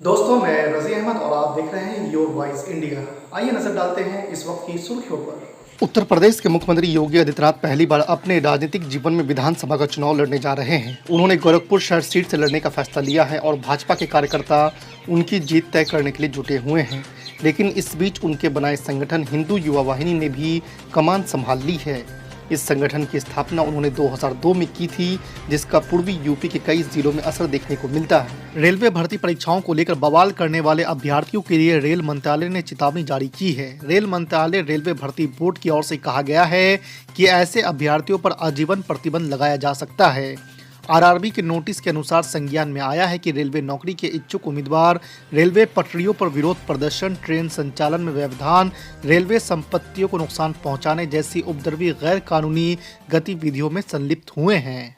दोस्तों, मैं रज़ी अहमद और आप देख रहे हैं योर वॉइस इंडिया। आइए नजर डालते हैं इस वक्त की सुर्खियों पर। उत्तर प्रदेश के मुख्यमंत्री योगी आदित्यनाथ पहली बार अपने राजनीतिक जीवन में विधानसभा का चुनाव लड़ने जा रहे हैं। उन्होंने गोरखपुर शहर सीट से लड़ने का फैसला लिया है और भाजपा के कार्यकर्ता उनकी जीत तय करने के लिए जुटे हुए हैं। लेकिन इस बीच उनके बनाए संगठन हिंदू युवा वाहिनी ने भी कमान संभाल ली है। इस संगठन की स्थापना उन्होंने 2002 में की थी, जिसका पूर्वी यूपी के कई जिलों में असर देखने को मिलता है। रेलवे भर्ती परीक्षाओं को लेकर बवाल करने वाले अभ्यर्थियों के लिए रेल मंत्रालय ने चेतावनी जारी की है। रेल मंत्रालय रेलवे भर्ती बोर्ड की ओर से कहा गया है कि ऐसे अभ्यर्थियों पर आजीवन प्रतिबंध लगाया जा सकता है। आरआरबी के नोटिस के अनुसार संज्ञान में आया है कि रेलवे नौकरी के इच्छुक उम्मीदवार रेलवे पटरियों पर विरोध प्रदर्शन, ट्रेन संचालन में व्यवधान, रेलवे संपत्तियों को नुकसान पहुंचाने जैसी उपद्रवी गैर कानूनी गतिविधियों में संलिप्त हुए हैं।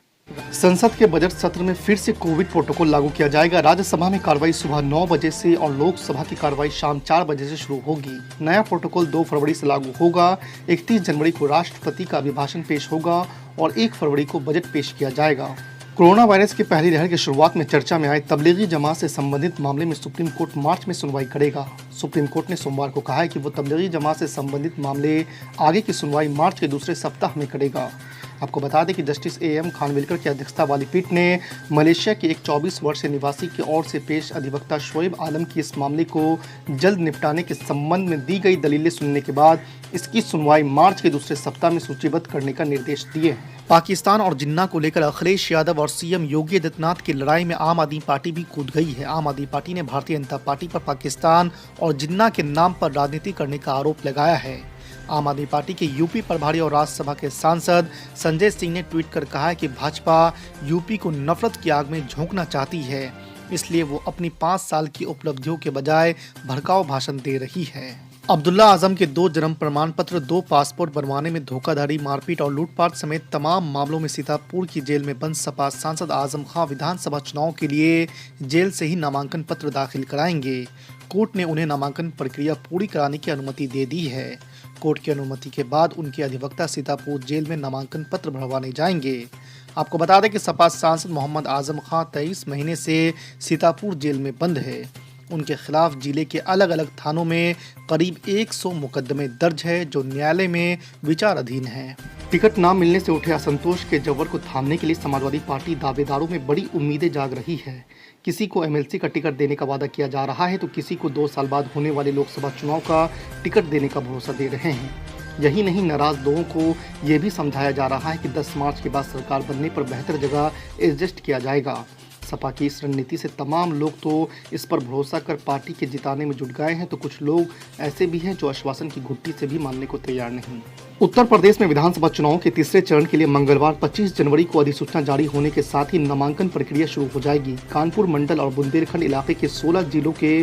संसद के बजट सत्र में फिर से कोविड प्रोटोकॉल लागू किया जाएगा। राज्यसभा में कार्रवाई सुबह 9 बजे से और लोकसभा की कार्रवाई शाम 4 बजे से शुरू होगी। नया प्रोटोकॉल 2 फरवरी से लागू होगा। 31 जनवरी को राष्ट्रपति का अभिभाषण पेश होगा और 1 फरवरी को बजट पेश किया जाएगा। कोरोना वायरस की पहली लहर की शुरुआत में चर्चा में आए तबलीगी जमात से संबंधित मामले में सुप्रीम कोर्ट मार्च में सुनवाई करेगा। सुप्रीम कोर्ट ने सोमवार को कहा है कि वो तबलीगी जमात से संबंधित मामले आगे की सुनवाई मार्च के दूसरे सप्ताह में करेगा। आपको बता दें कि जस्टिस AM खानविलकर की अध्यक्षता वाली पीठ ने मलेशिया के एक 24 वर्षीय निवासी की ओर से पेश अधिवक्ता शोएब आलम की इस मामले को जल्द निपटाने के संबंध में दी गई दलीलें सुनने के बाद इसकी सुनवाई मार्च के दूसरे सप्ताह में सूचीबद्ध करने का निर्देश दिए हैं। पाकिस्तान और जिन्ना को लेकर अखिलेश यादव और CM योगी आदित्यनाथ की लड़ाई में आम आदमी पार्टी भी कूद गई है। आम आदमी पार्टी ने भारतीय जनता पार्टी पर पाकिस्तान और जिन्ना के नाम पर राजनीति करने का आरोप लगाया है। आम आदमी पार्टी के यूपी प्रभारी और राज्यसभा के सांसद संजय सिंह ने ट्वीट कर कहा है कि भाजपा यूपी को नफरत की आग में झोंकना चाहती है, इसलिए वो अपनी 5 साल की उपलब्धियों के बजाय भड़काऊ भाषण दे रही है। अब्दुल्ला आजम के 2 जन्म प्रमाण पत्र, 2 पासपोर्ट बनवाने में धोखाधड़ी, मारपीट और लूटपाट समेत तमाम मामलों में सीतापुर की जेल में बंद सपा सांसद आजम खां विधानसभा चुनाव के लिए जेल से ही नामांकन पत्र दाखिल कराएंगे। कोर्ट ने उन्हें नामांकन प्रक्रिया पूरी कराने की अनुमति दे दी है। कोर्ट की अनुमति के बाद उनके अधिवक्ता सीतापुर जेल में नामांकन पत्र भरवाने जाएंगे। आपको बता दें कि सपा सांसद मोहम्मद आजम खां 23 महीने से सीतापुर जेल में बंद है। उनके खिलाफ जिले के अलग अलग थानों में करीब 100 मुकदमे दर्ज है, जो न्यायालय में विचाराधीन है। टिकट न मिलने से उठे असंतोष के जबर को थामने के लिए समाजवादी पार्टी दावेदारों में बड़ी उम्मीदें जाग रही है। किसी को MLC का टिकट देने का वादा किया जा रहा है तो किसी को 2 साल बाद होने वाले लोकसभा चुनाव का टिकट देने का भरोसा दे रहे हैं। यही नहीं, नाराज लोगों को ये भी समझाया जा रहा है कि 10 मार्च के बाद सरकार बनने पर बेहतर जगह एडजस्ट किया जाएगा। सपा की इस रणनीति से तमाम लोग तो इस पर भरोसा कर पार्टी के जिताने में जुट गए हैं, तो कुछ लोग ऐसे भी हैं जो आश्वासन की घुट्टी से भी मानने को तैयार नहीं। उत्तर प्रदेश में विधानसभा चुनाव के तीसरे चरण के लिए मंगलवार 25 जनवरी को अधिसूचना जारी होने के साथ ही नामांकन प्रक्रिया शुरू हो जाएगी। कानपुर मंडल और बुंदेलखंड इलाके के 16 जिलों के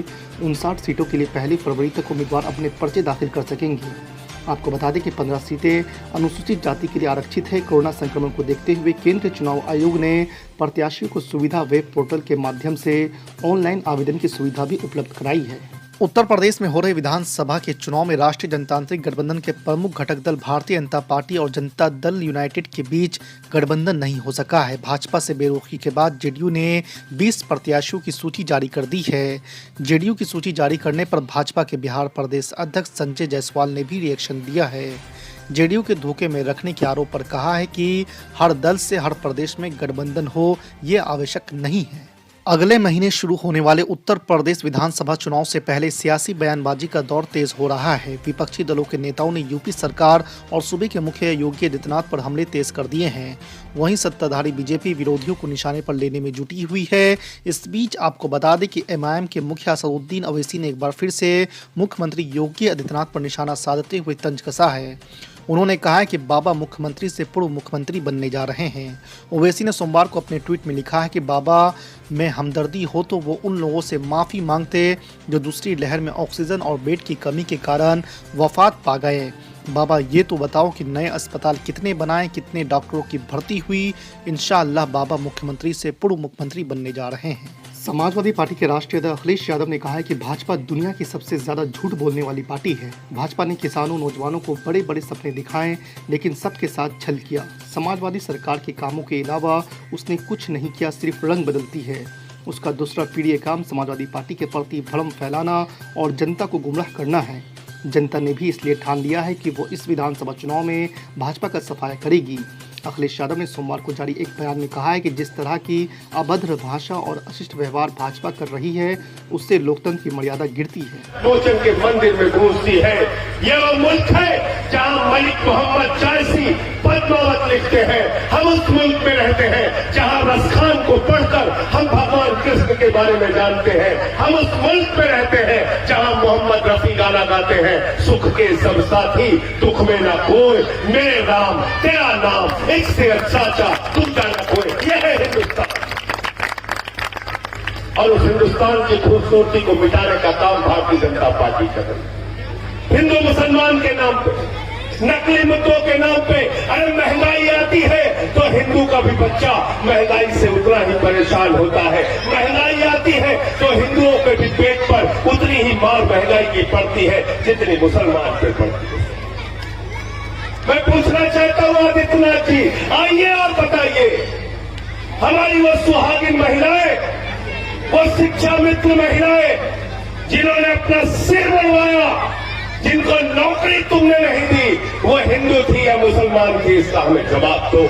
59 सीटों के लिए 1 फरवरी तक उम्मीदवार अपने पर्चे दाखिल कर सकेंगे। आपको बता दें कि 15 सीटें अनुसूचित जाति के लिए आरक्षित है। कोरोना संक्रमण को देखते हुए केंद्रीय चुनाव आयोग ने प्रत्याशियों को सुविधा वेब पोर्टल के माध्यम से ऑनलाइन आवेदन की सुविधा भी उपलब्ध कराई है। उत्तर प्रदेश में हो रहे विधानसभा के चुनाव में राष्ट्रीय जनतांत्रिक गठबंधन के प्रमुख घटक दल भारतीय जनता पार्टी और जनता दल यूनाइटेड के बीच गठबंधन नहीं हो सका है। भाजपा से बेरुखी के बाद जेडीयू ने 20 प्रत्याशियों की सूची जारी कर दी है। जेडीयू की सूची जारी करने पर भाजपा के बिहार प्रदेश अध्यक्ष संजय जायसवाल ने भी रिएक्शन दिया है। जेडीयू के धोखे में रखने के आरोप पर कहा है कि हर दल से हर प्रदेश में गठबंधन हो, ये आवश्यक नहीं है। अगले महीने शुरू होने वाले उत्तर प्रदेश विधानसभा चुनाव से पहले सियासी बयानबाजी का दौर तेज हो रहा है। विपक्षी दलों के नेताओं ने यूपी सरकार और सूबे के मुखिया योगी आदित्यनाथ पर हमले तेज कर दिए हैं। वहीं सत्ताधारी बीजेपी विरोधियों को निशाने पर लेने में जुटी हुई है। इस बीच आपको बता दें कि MIM के मुखिया असदुद्दीन ओवैसी ने एक बार फिर से मुख्यमंत्री योगी आदित्यनाथ पर निशाना साधते हुए तंज कसा है। उन्होंने कहा है कि बाबा मुख्यमंत्री से पूर्व मुख्यमंत्री बनने जा रहे हैं। ओवैसी ने सोमवार को अपने ट्वीट में लिखा है कि बाबा में हमदर्दी हो तो वो उन लोगों से माफ़ी मांगते जो दूसरी लहर में ऑक्सीजन और बेड की कमी के कारण वफात पा गए। बाबा ये तो बताओ कि नए अस्पताल कितने बनाए, कितने डॉक्टरों की भर्ती हुई। इंशाअल्लाह बाबा मुख्यमंत्री से पूर्व मुख्यमंत्री बनने जा रहे हैं। समाजवादी पार्टी के राष्ट्रीय अध्यक्ष अखिलेश यादव ने कहा है कि भाजपा दुनिया की सबसे ज्यादा झूठ बोलने वाली पार्टी है। भाजपा ने किसानों, नौजवानों को बड़े बड़े सपने दिखाए, लेकिन सबके साथ छल किया। समाजवादी सरकार के कामों के अलावा उसने कुछ नहीं किया, सिर्फ रंग बदलती है। उसका दूसरा पीढ़ी काम समाजवादी पार्टी के प्रति भ्रम फैलाना और जनता को गुमराह करना है। जनता ने भी इसलिए ठान लिया है कि वो इस विधानसभा चुनाव में भाजपा का सफाया करेगी। अखिलेश यादव ने सोमवार को जारी एक बयान में कहा है कि जिस तरह की अभद्र भाषा और अशिष्ट व्यवहार भाजपा कर रही है, उससे लोकतंत्र की मर्यादा गिरती है। लोचन के मंदिर में गूंजती है। यह वो मुल्क है जहां मलिक मोहम्मद जायसी पद्मावत लिखते हैं। हम उस मुल्क में रहते हैं जहां रसखान को पढ़कर हम भगवान कृष्ण के बारे में जानते हैं। हम उस मुल्क में रहते हैं जहां मोहम्मद रफी गाना गाते हैं, सुख के सब साथी दुख में ना कोई, मेरे राम तेरा नाम एक से अच्छा दूसरा न कोई। यह है हिंदुस्तान, और उस हिंदुस्तान की खूबसूरती को मिटाने का काम भारतीय जनता पार्टी कर रही है। हिंदू मुसलमान के नाम पे, नकली मुद्दों के नाम पे अरे महंगाई आती है तो हिंदू का भी बच्चा महंगाई से उतना ही परेशान होता है। महंगाई आती है तो हिंदुओं के भी पेट पर उतनी ही मार महंगाई की पड़ती है जितनी मुसलमान पे पड़ती है। मैं पूछना चाहता हूं आदित्यनाथ जी, आइए और बताइए, हमारी वो सुहागिन महिलाएं, वो शिक्षा मित्र महिलाएं जिन्होंने अपना सिर बनवाया, जिनको नौकरी तुमने नहीं दी, वो हिंदू थी या मुसलमान थी, इसका हमें जवाब दो।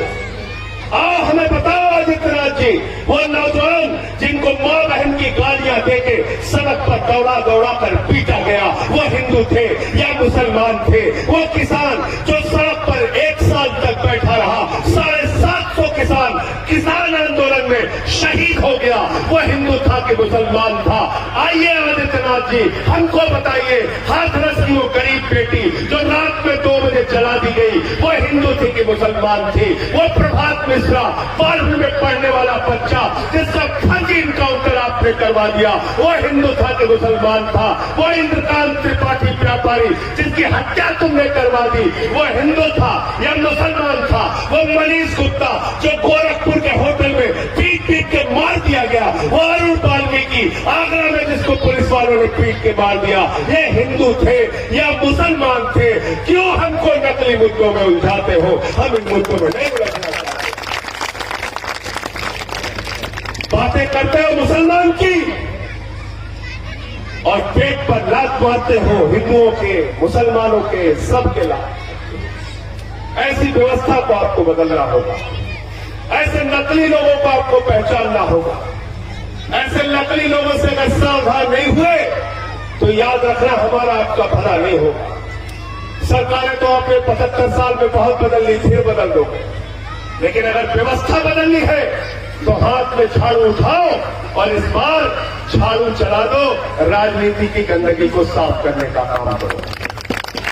आओ हमें बताओ आदित्यनाथ जी, वो नौजवान जिनको मां बहन की गालियां देके सड़क पर दौड़ा दौड़ा कर पीटा गया, वो हिंदू थे या मुसलमान थे? वो किसान जो सड़क पर 1 साल तक बैठा रहा, 750 किसान आंदोलन में शहीद हो गया, वो हिंदू था कि मुसलमान था? आइए आदित्यनाथ जी, हमको बताइए। हाथरस की वो गरीब बेटी जो रात में 2 बजे जला दी गई, वो हिंदू थी कि मुसलमान थी? वो प्रभात मिश्रा 12वीं में पढ़ने वाला बच्चा जिसका फर्जी इनकाउंटर आपने करवा दिया, वो हिंदू था कि मुसलमान था? वो इंद्रकांत त्रिपाठी व्यापारी जिसकी हत्या तुमने करवा दी, वो हिंदू था या मुसलमान था? वो मनीष गुप्ता जो गोरखपुर के होटल में पीट के मार दिया गया, वो अरुण वाल्मीकि आगरा में जिसको पुलिस वालों ने पीट के मार दिया, ये हिंदू थे या मुसलमान थे? क्यों हमको नकली मुद्दों में उलझाते हो? हम इन मुद्दों में नहीं उलझना चाहते। बातें करते हो मुसलमान की और पेट पर लात मारते हो हिंदुओं के, मुसलमानों के, सबके लात। ऐसी व्यवस्था को आपको बदलना होगा। ऐसे नकली लोगों को आपको पहचानना होगा। ऐसे नकली लोगों से अगर सावधान नहीं हुए तो याद रखना हमारा आपका भला नहीं होगा। सरकारें तो आपने 75 साल में बहुत बदल ली, फिर बदल दोगे, लेकिन अगर व्यवस्था बदलनी है तो हाथ में झाड़ू उठाओ और इस बार झाड़ू चला दो, राजनीति की गंदगी को साफ करने का काम करो।